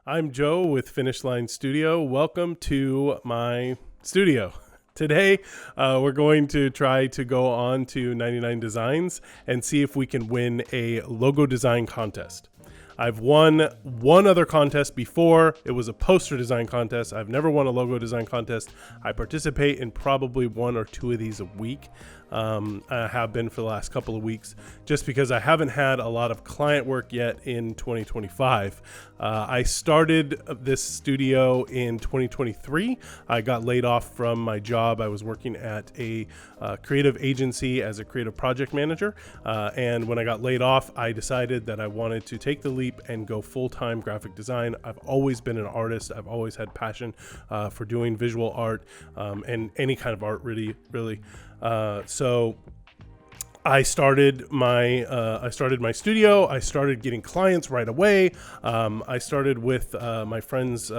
I'm Joe with Finish Line Studio. Welcome to my studio. Today, we're going to try to go on to 99 Designs and see if we can win a logo design contest. I've won one other contest before. It was a poster design contest. I've never won a logo design contest. I participate in probably one or two of these a week. I have been for the last couple of weeks just because I haven't had a lot of client work yet in 2025. I started this studio in 2023. I got laid off from my job. I was working at a creative agency as a creative project manager. And when I got laid off, I decided that I wanted to take the leap and go full-time graphic design. I've always been an artist. I've always had passion for doing visual art and any kind of art, really. So I started my studio. I started getting clients right away. I started with my friend's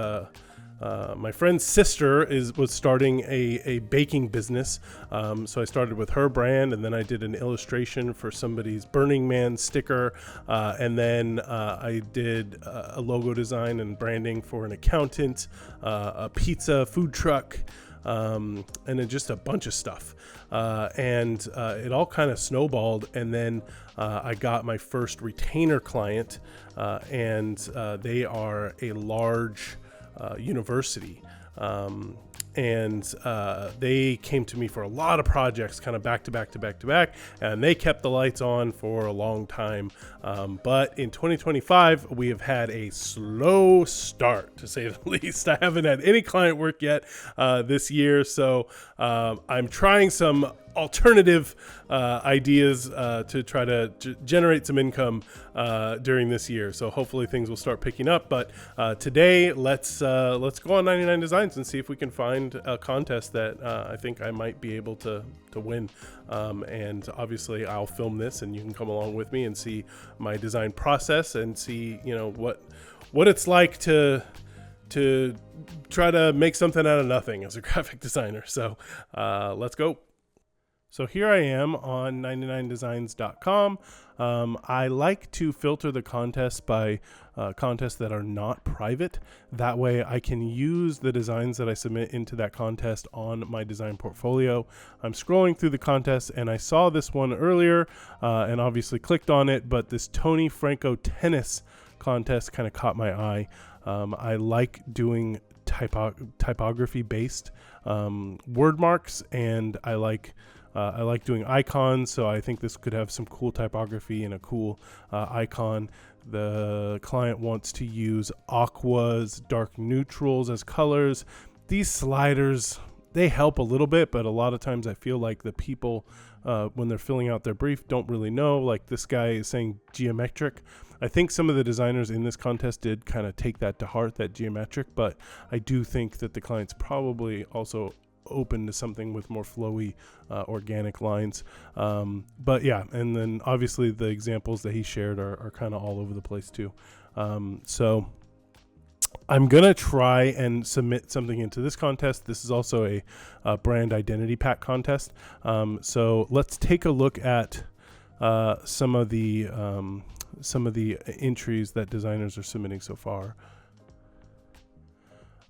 sister was starting a baking business. So I started with her brand, and then I did an illustration for somebody's Burning Man sticker. And then I did a logo design and branding for an accountant, a pizza food truck, and then just a bunch of stuff. And it all kind of snowballed. And then I got my first retainer client, and they are a large university. And they came to me for a lot of projects, kind of back to back, and they kept the lights on for a long time. But in 2025, we have had a slow start, to say the least. I haven't had any client work yet this year, so I'm trying some alternative ideas to try to generate some income during this year. So hopefully things will start picking up. But today, let's go on 99 Designs and see if we can find a contest that I think I might be able to win. And obviously, I'll film this, and you can come along with me and see my design process and see what it's like to try to make something out of nothing as a graphic designer. So let's go. So here I am on 99designs.com. I like to filter the contests by contests that are not private. That way I can use the designs that I submit into that contest on my design portfolio. I'm scrolling through the contest, and I saw this one earlier and obviously clicked on it, but this Tony Franco tennis contest kind of caught my eye. I like doing typography based word marks, and I like doing icons, so I think this could have some cool typography and a cool icon. The client wants to use aquas, dark neutrals as colors. These sliders, they help a little bit, but a lot of times I feel like the people, when they're filling out their brief, don't really know. Like this guy is saying geometric. I think some of the designers in this contest did kind of take that to heart, that geometric, but I do think that the client's probably also open to something with more flowy organic lines. But yeah, and then obviously the examples that he shared are kind of all over the place too. So I'm gonna try and submit something into this contest. This is also a brand identity pack contest. So let's take a look at some of the entries that designers are submitting so far.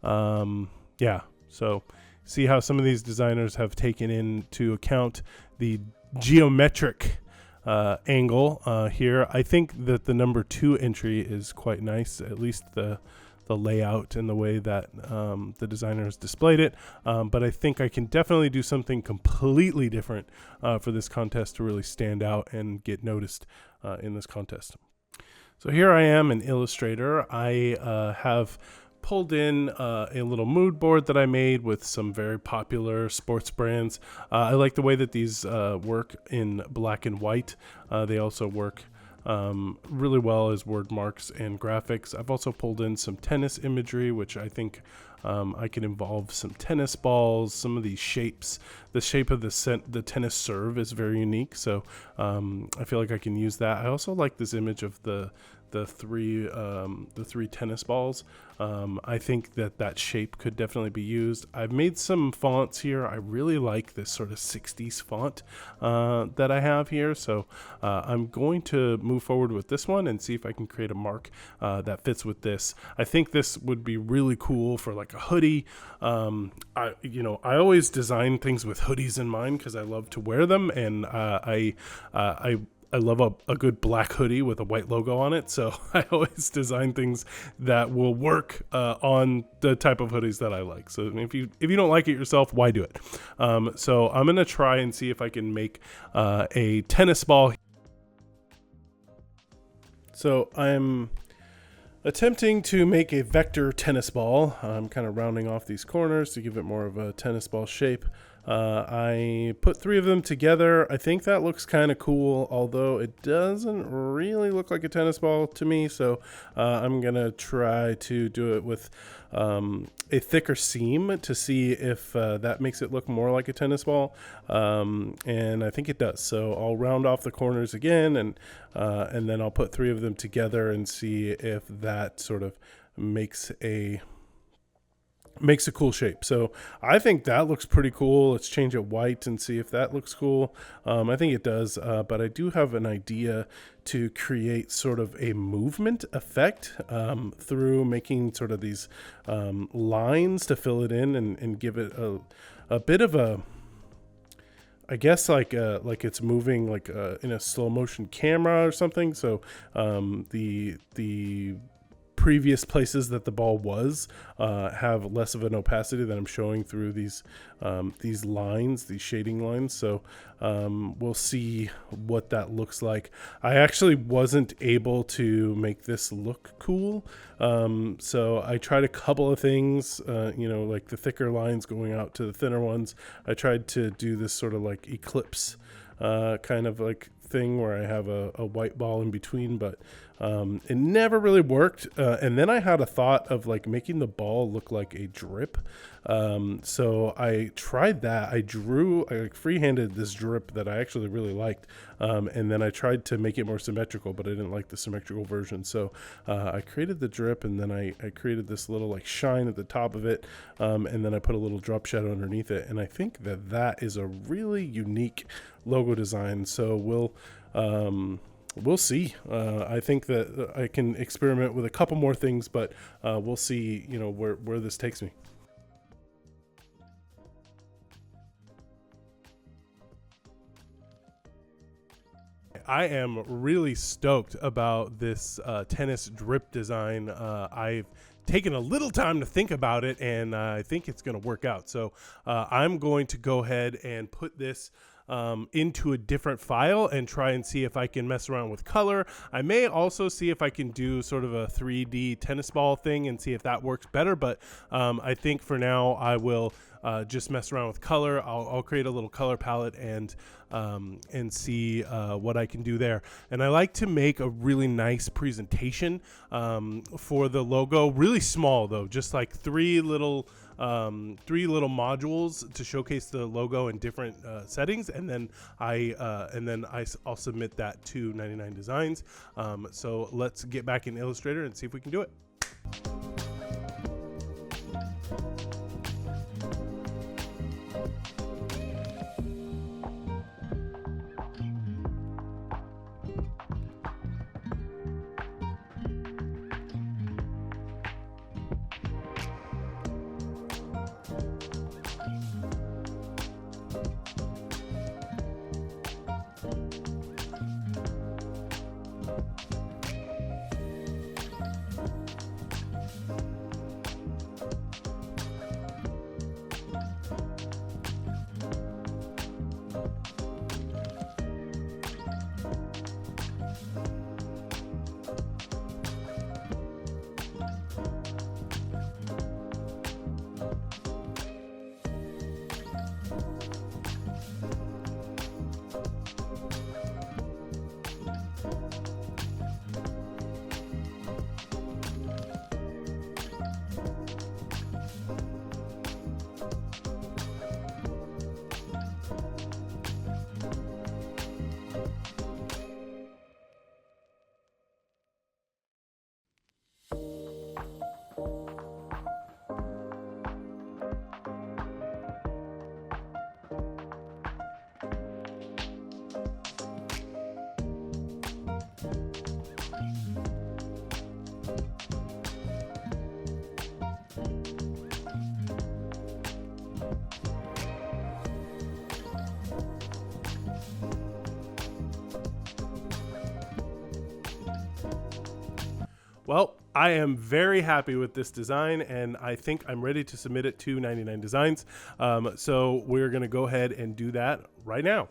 Yeah, so see how some of these designers have taken into account the geometric angle here. I think that the number 2 entry is quite nice, at least the layout and the way that the designers displayed it. But I think I can definitely do something completely different for this contest to really stand out and get noticed in this contest. So here I am in Illustrator. I have pulled in a little mood board that I made with some very popular sports brands. I like the way that these work in black and white. They also work really well as word marks and graphics. I've also pulled in some tennis imagery, which I think I can involve some tennis balls, some of these shapes. The shape of the tennis serve is very unique, so I feel like I can use that. I also like this image of the the three tennis balls. I think that shape could definitely be used. I've made some fonts here. I really like this sort of 60s font that I have here. So I'm going to move forward with this one and see if I can create a mark that fits with this. I think this would be really cool for like a hoodie. I always design things with hoodies in mind because I love to wear them, and I love a good black hoodie with a white logo on it. So I always design things that will work on the type of hoodies that I like. So if you don't like it yourself, why do it? So I'm going to try and see if I can make a tennis ball. So I'm attempting to make a vector tennis ball. I'm kind of rounding off these corners to give it more of a tennis ball shape. I put 3 of them together. I think that looks kind of cool, although it doesn't really look like a tennis ball to me. So I'm going to try to do it with a thicker seam to see if that makes it look more like a tennis ball. And I think it does. So I'll round off the corners again, and then I'll put 3 of them together and see if that sort of makes a cool shape. So I think that looks pretty cool. Let's change it white and see if that looks cool. I think it does, but I do have an idea to create sort of a movement effect through making sort of these lines to fill it in and give it a bit of a, I guess like it's moving like in a slow motion camera or something. So the previous places that the ball was have less of an opacity that I'm showing through these lines, these shading lines. So we'll see what that looks like. I actually wasn't able to make this look cool. So I tried a couple of things, like the thicker lines going out to the thinner ones. I tried to do this sort of like eclipse kind of like thing where I have a white ball in between, but it never really worked. And then I had a thought of like making the ball look like a drip. So I tried that. I freehanded this drip that I actually really liked. And then I tried to make it more symmetrical, but I didn't like the symmetrical version. So I created the drip, and then I created this little like shine at the top of it. And then I put a little drop shadow underneath it. And I think that is a really unique logo design. So we'll see. I think that I can experiment with a couple more things, but we'll see, where this takes me. I am really stoked about this tennis drip design. I've taken a little time to think about it, and I think it's going to work out. So I'm going to go ahead and put this into a different file and try and see if I can mess around with color. I may also see if I can do sort of a 3D tennis ball thing and see if that works better. But I think for now I will just mess around with color. I'll create a little color palette and see what I can do there. And I like to make a really nice presentation for the logo, really small though, just like three little modules to showcase the logo in different settings, and then I'll submit that to 99designs. So let's get back in Illustrator and see if we can do it. Well, I am very happy with this design, and I think I'm ready to submit it to 99 Designs. So we're going to go ahead and do that right now.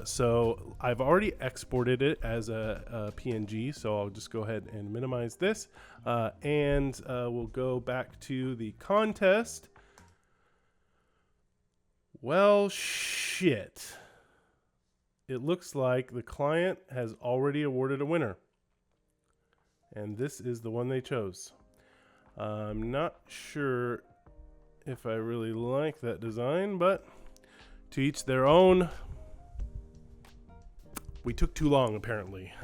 So I've already exported it as a PNG, so I'll just go ahead and minimize this, and we'll go back to the contest. Well, shit. It looks like the client has already awarded a winner. And this is the one they chose. I'm not sure if I really like that design, but to each their own. We took too long, apparently.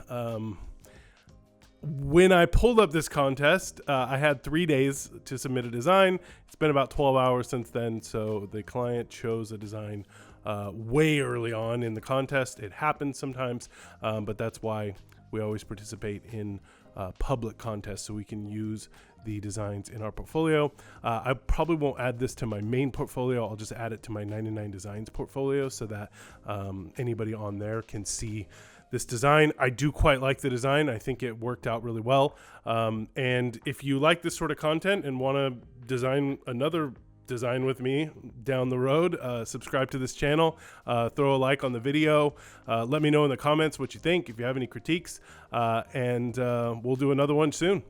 When I pulled up this contest, I had 3 days to submit a design. It's been about 12 hours since then, so the client chose a design way early on in the contest. It happens sometimes, but that's why we always participate in public contests, so we can use the designs in our portfolio. I probably won't add this to my main portfolio. I'll just add it to my 99 Designs portfolio so that anybody on there can see this design. I do quite like the design. I think it worked out really well. And if you like this sort of content and want to design another design with me down the road, subscribe to this channel, throw a like on the video, let me know in the comments what you think, if you have any critiques, and we'll do another one soon.